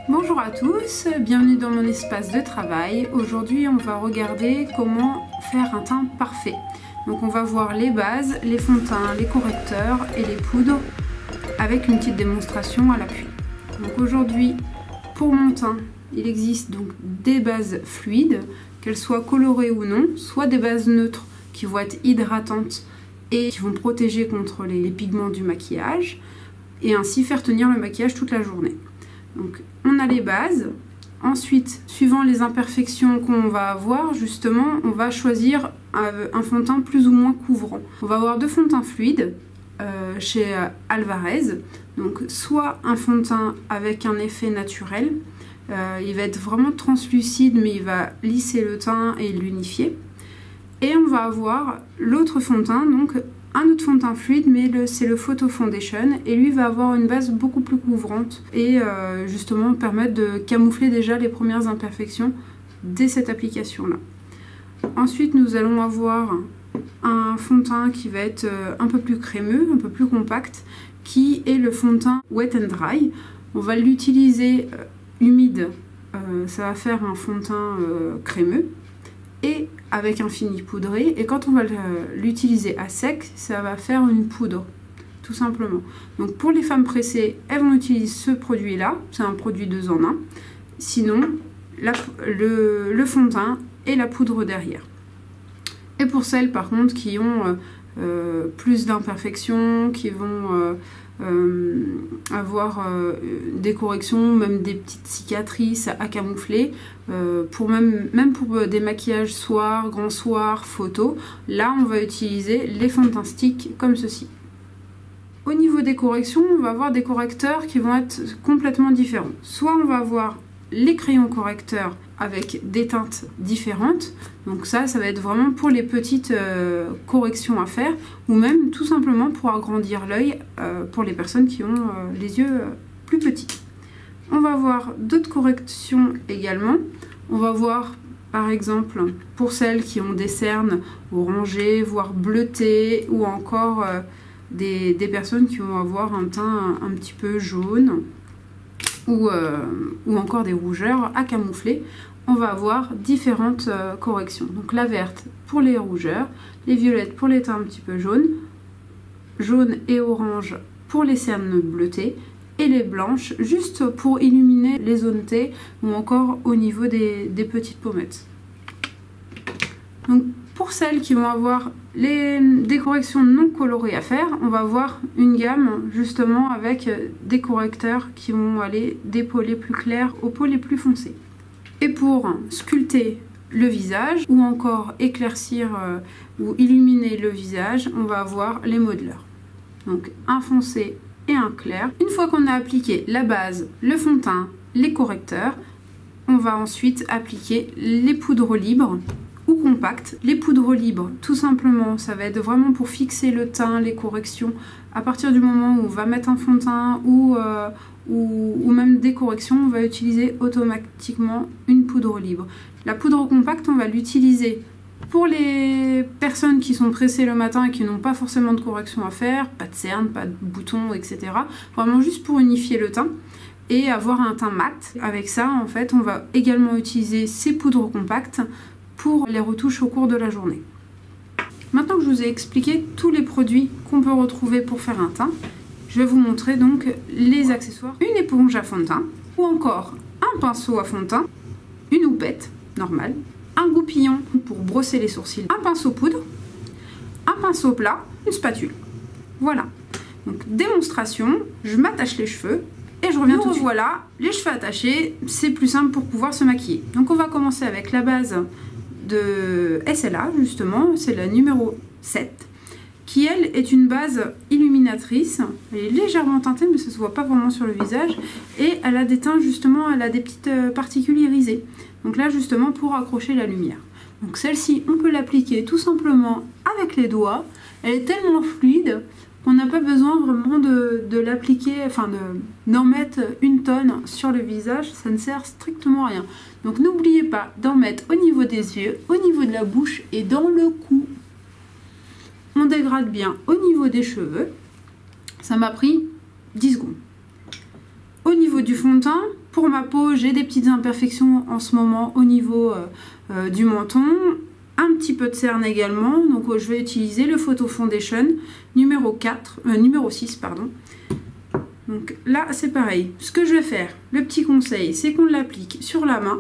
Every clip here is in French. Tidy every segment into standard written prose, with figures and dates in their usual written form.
Bonjour à tous, bienvenue dans mon espace de travail. Aujourd'hui on va regarder comment faire un teint parfait. Donc on va voir les bases, les fonds de teint, les correcteurs et les poudres avec une petite démonstration à l'appui. Donc aujourd'hui pour mon teint il existe donc des bases fluides, qu'elles soient colorées ou non, soit des bases neutres qui vont être hydratantes et qui vont protéger contre les pigments du maquillage et ainsi faire tenir le maquillage toute la journée. Donc on a les bases, ensuite suivant les imperfections qu'on va avoir justement on va choisir un fond de teint plus ou moins couvrant. On va avoir deux fonds de teint fluides chez Alvarez, donc soit un fond de teint avec un effet naturel, il va être vraiment translucide mais il va lisser le teint et l'unifier, et on va avoir l'autre fond de teint, donc un autre fond de teint fluide, mais c'est le Photo Foundation, et lui va avoir une base beaucoup plus couvrante et justement permettre de camoufler déjà les premières imperfections dès cette application là. Ensuite nous allons avoir un fond de teint qui va être un peu plus crémeux, un peu plus compact, qui est le fond de teint Wet and Dry. On va l'utiliser humide, ça va faire un fond de teint crémeux et avec un fini poudré, et quand on va l'utiliser à sec, ça va faire une poudre, tout simplement. Donc pour les femmes pressées, elles vont utiliser ce produit là, c'est un produit 2 en 1, sinon le fond de teint et la poudre derrière. Et pour celles par contre qui ont plus d'imperfections, qui vont avoir des corrections, même des petites cicatrices à camoufler, même pour des maquillages soir, grand soir, photo, là on va utiliser les fonds de teint stick comme ceci. Au niveau des corrections, on va avoir des correcteurs qui vont être complètement différents. Soit on va avoir les crayons correcteurs avec des teintes différentes, donc ça va être vraiment pour les petites corrections à faire, ou même tout simplement pour agrandir l'œil pour les personnes qui ont les yeux plus petits. On va voir d'autres corrections également. On va voir par exemple pour celles qui ont des cernes orangées, voire bleutées, ou encore des personnes qui vont avoir un teint un petit peu jaune, ou encore des rougeurs à camoufler. On va avoir différentes corrections. Donc la verte pour les rougeurs, les violettes pour les teints un petit peu jaunes, jaune et orange pour les cernes bleutées, et les blanches juste pour illuminer les zones T ou encore au niveau des petites pommettes. Donc pour celles qui vont avoir des corrections non colorées à faire, on va avoir une gamme justement avec des correcteurs qui vont aller des peaux les plus claires aux peaux les plus foncées. Et pour sculpter le visage ou encore éclaircir ou illuminer le visage, on va avoir les modelers. Donc un foncé et un clair. Une fois qu'on a appliqué la base, le fond de teint, les correcteurs, on va ensuite appliquer les poudres libres ou compactes. Les poudres libres, tout simplement, ça va être vraiment pour fixer le teint, les corrections. À partir du moment où on va mettre un fond de teint ou même des corrections, on va utiliser automatiquement une poudre libre. La poudre compacte, on va l'utiliser pour les personnes qui sont pressées le matin et qui n'ont pas forcément de correction à faire, pas de cernes, pas de boutons, etc. Vraiment juste pour unifier le teint et avoir un teint mat. Avec ça, en fait, on va également utiliser ces poudres compactes pour les retouches au cours de la journée. Maintenant que je vous ai expliqué tous les produits qu'on peut retrouver pour faire un teint, je vais vous montrer donc les accessoires. Une éponge à fond de teint, ou encore un pinceau à fond de teint, une houppette normale, un goupillon pour brosser les sourcils, un pinceau poudre, un pinceau plat, une spatule. Voilà. Donc démonstration, je m'attache les cheveux et je reviens tout de suite. Voilà, les cheveux attachés, c'est plus simple pour pouvoir se maquiller. Donc on va commencer avec la base de SLA justement, c'est la numéro 7, qui elle est une base illuminatrice. Elle est légèrement teintée mais ça se voit pas vraiment sur le visage, et elle a des teints justement, elle a des petites particules irisées, donc là justement pour accrocher la lumière. Donc celle-ci on peut l'appliquer tout simplement avec les doigts, elle est tellement fluide qu'on n'a pas besoin vraiment de l'appliquer, enfin d'en mettre une tonne sur le visage, ça ne sert strictement à rien. Donc n'oubliez pas d'en mettre au niveau des yeux, au niveau de la bouche et dans le cou. On dégrade bien au niveau des cheveux, ça m'a pris 10 secondes. Au niveau du fond de teint, Pour ma peau, j'ai des petites imperfections en ce moment au niveau du menton. Un petit peu de cerne également. Donc je vais utiliser le Photo Foundation numéro 6, pardon. Donc là, c'est pareil. Ce que je vais faire, le petit conseil, c'est qu'on l'applique sur la main.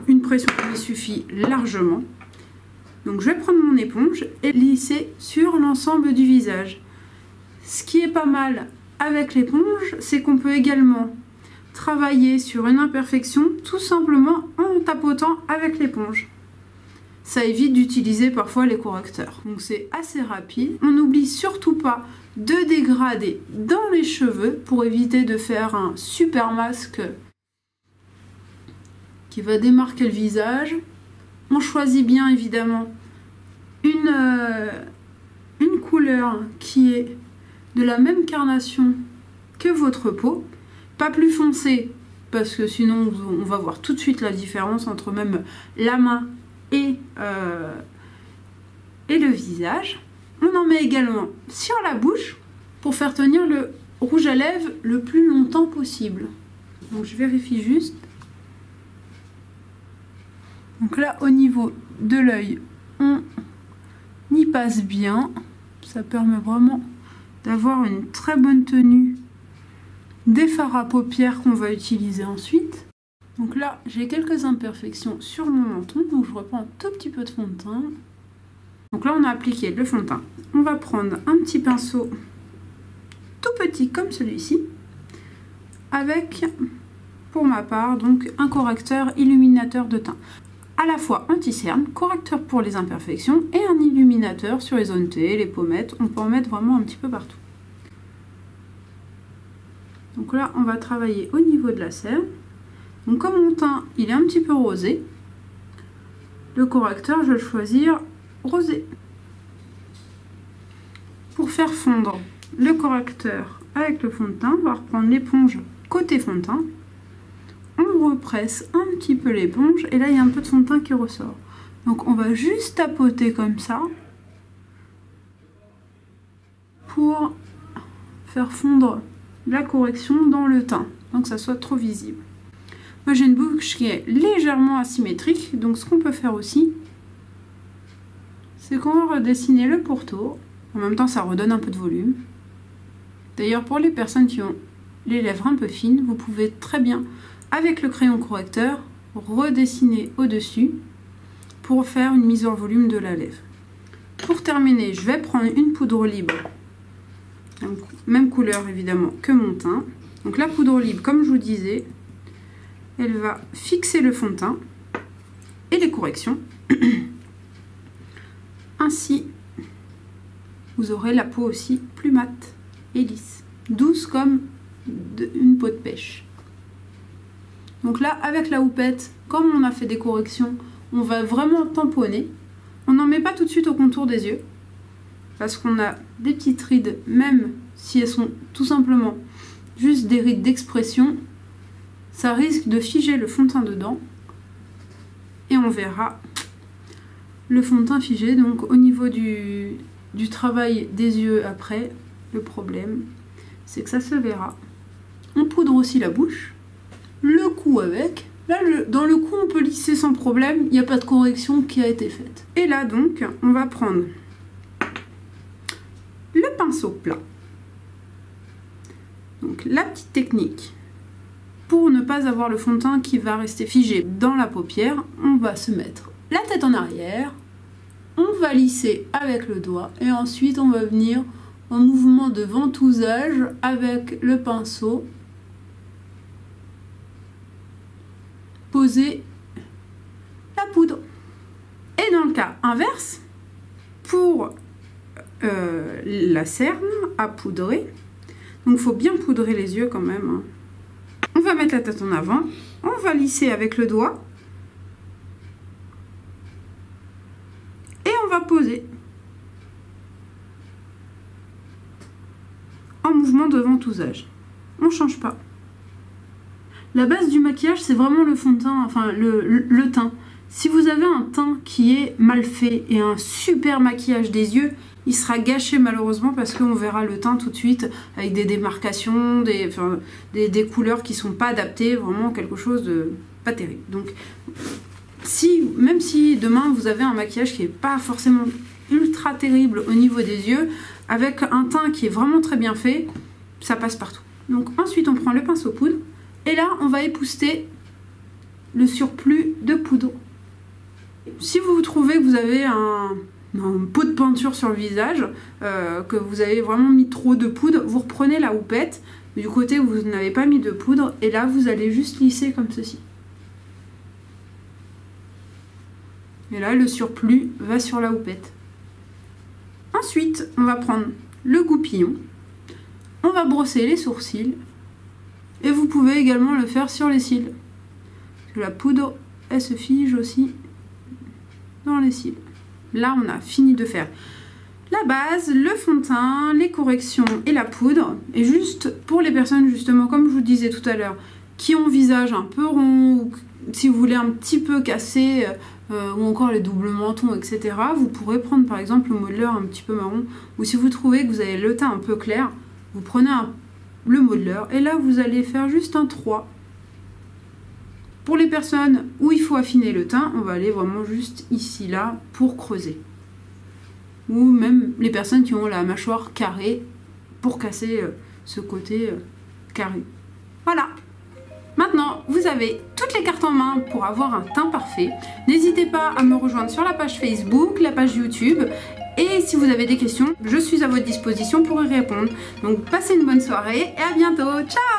Une pression qui suffit largement. Donc je vais prendre mon éponge et lisser sur l'ensemble du visage. Ce qui est pas mal avec l'éponge, c'est qu'on peut également travailler sur une imperfection tout simplement en tapotant avec l'éponge. Ça évite d'utiliser parfois les correcteurs. Donc c'est assez rapide. On n'oublie surtout pas de dégrader dans les cheveux pour éviter de faire un super masque qui va démarquer le visage. On choisit bien évidemment une couleur qui est de la même carnation que votre peau. Pas plus foncé, parce que sinon on va voir tout de suite la différence entre même la main et le visage. On en met également sur la bouche pour faire tenir le rouge à lèvres le plus longtemps possible. Donc je vérifie juste. Donc là au niveau de l'œil, on y passe bien. Ça permet vraiment d'avoir une très bonne tenue des fards à paupières qu'on va utiliser ensuite. Donc là, j'ai quelques imperfections sur mon menton, donc je reprends un tout petit peu de fond de teint. Donc là, on a appliqué le fond de teint. On va prendre un petit pinceau tout petit comme celui-ci, avec, pour ma part, donc un correcteur illuminateur de teint. À la fois anti-cerne, correcteur pour les imperfections, et un illuminateur sur les zones T, les pommettes. On peut en mettre vraiment un petit peu partout. Donc là, on va travailler au niveau de la cerne. Donc comme mon teint, il est un petit peu rosé, le correcteur, je vais le choisir rosé. Pour faire fondre le correcteur avec le fond de teint, on va reprendre l'éponge côté fond de teint. On represse un petit peu l'éponge et là, il y a un peu de fond de teint qui ressort. Donc on va juste tapoter comme ça pour faire fondre la correction dans le teint, donc que ça soit trop visible. Moi j'ai une bouche qui est légèrement asymétrique, donc ce qu'on peut faire aussi, c'est qu'on va redessiner le pourtour. En même temps ça redonne un peu de volume. D'ailleurs pour les personnes qui ont les lèvres un peu fines, vous pouvez très bien, avec le crayon correcteur, redessiner au-dessus pour faire une mise en volume de la lèvre. Pour terminer, je vais prendre une poudre libre. Donc, même couleur évidemment que mon teint. Donc la poudre libre, comme je vous disais, elle va fixer le fond de teint et les corrections. Ainsi, vous aurez la peau aussi plus mate et lisse, douce comme une peau de pêche. Donc là, avec la houppette, comme on a fait des corrections, on va vraiment tamponner. On n'en met pas tout de suite au contour des yeux, parce qu'on a des petites rides, même si elles sont tout simplement juste des rides d'expression, ça risque de figer le fond de teint dedans et on verra le fond de teint figé. Donc au niveau du travail des yeux après, le problème c'est que ça se verra. On poudre aussi la bouche, le cou avec. Là, dans le cou, on peut lisser sans problème, il n'y a pas de correction qui a été faite. Et là, donc, on va prendre le pinceau plat. Donc, la petite technique, pour ne pas avoir le fond de teint qui va rester figé dans la paupière, on va se mettre la tête en arrière, on va lisser avec le doigt, et ensuite, on va venir en mouvement de ventousage avec le pinceau, poser la poudre. Et dans le cas inverse, pour la cerne à poudrer, donc il faut bien poudrer les yeux quand même, hein. On va mettre la tête en avant, on va lisser avec le doigt et on va poser en mouvement de ventousage. On ne change pas. La base du maquillage, c'est vraiment le fond de teint, enfin le teint. Si vous avez un teint qui est mal fait et un super maquillage des yeux, il sera gâché malheureusement parce qu'on verra le teint tout de suite avec des démarcations, des couleurs qui sont pas adaptées, vraiment quelque chose de pas terrible. Donc même si demain vous avez un maquillage qui est pas forcément ultra terrible au niveau des yeux, avec un teint qui est vraiment très bien fait, ça passe partout. Donc ensuite on prend le pinceau poudre et là on va épousseter le surplus de poudre. Si vous trouvez que vous avez un pot de peinture sur le visage, que vous avez vraiment mis trop de poudre, vous reprenez la houppette du côté où vous n'avez pas mis de poudre et là vous allez juste lisser comme ceci. Et là le surplus va sur la houppette. Ensuite on va prendre le goupillon, on va brosser les sourcils et vous pouvez également le faire sur les cils. Parce que la poudre elle se fige aussi dans les cils. Là on a fini de faire la base, le fond de teint, les corrections et la poudre. Et juste pour les personnes justement comme je vous disais tout à l'heure qui ont le visage un peu rond ou si vous voulez un petit peu casser ou encore les doubles mentons etc, vous pourrez prendre par exemple le modeler un petit peu marron, ou si vous trouvez que vous avez le teint un peu clair, vous prenez le modeler et là vous allez faire juste un 3. Pour les personnes où il faut affiner le teint, on va aller vraiment juste ici, là, pour creuser. Ou même les personnes qui ont la mâchoire carrée, pour casser ce côté carré. Voilà. Maintenant, vous avez toutes les cartes en main pour avoir un teint parfait. N'hésitez pas à me rejoindre sur la page Facebook, la page YouTube. Et si vous avez des questions, je suis à votre disposition pour y répondre. Donc passez une bonne soirée et à bientôt. Ciao!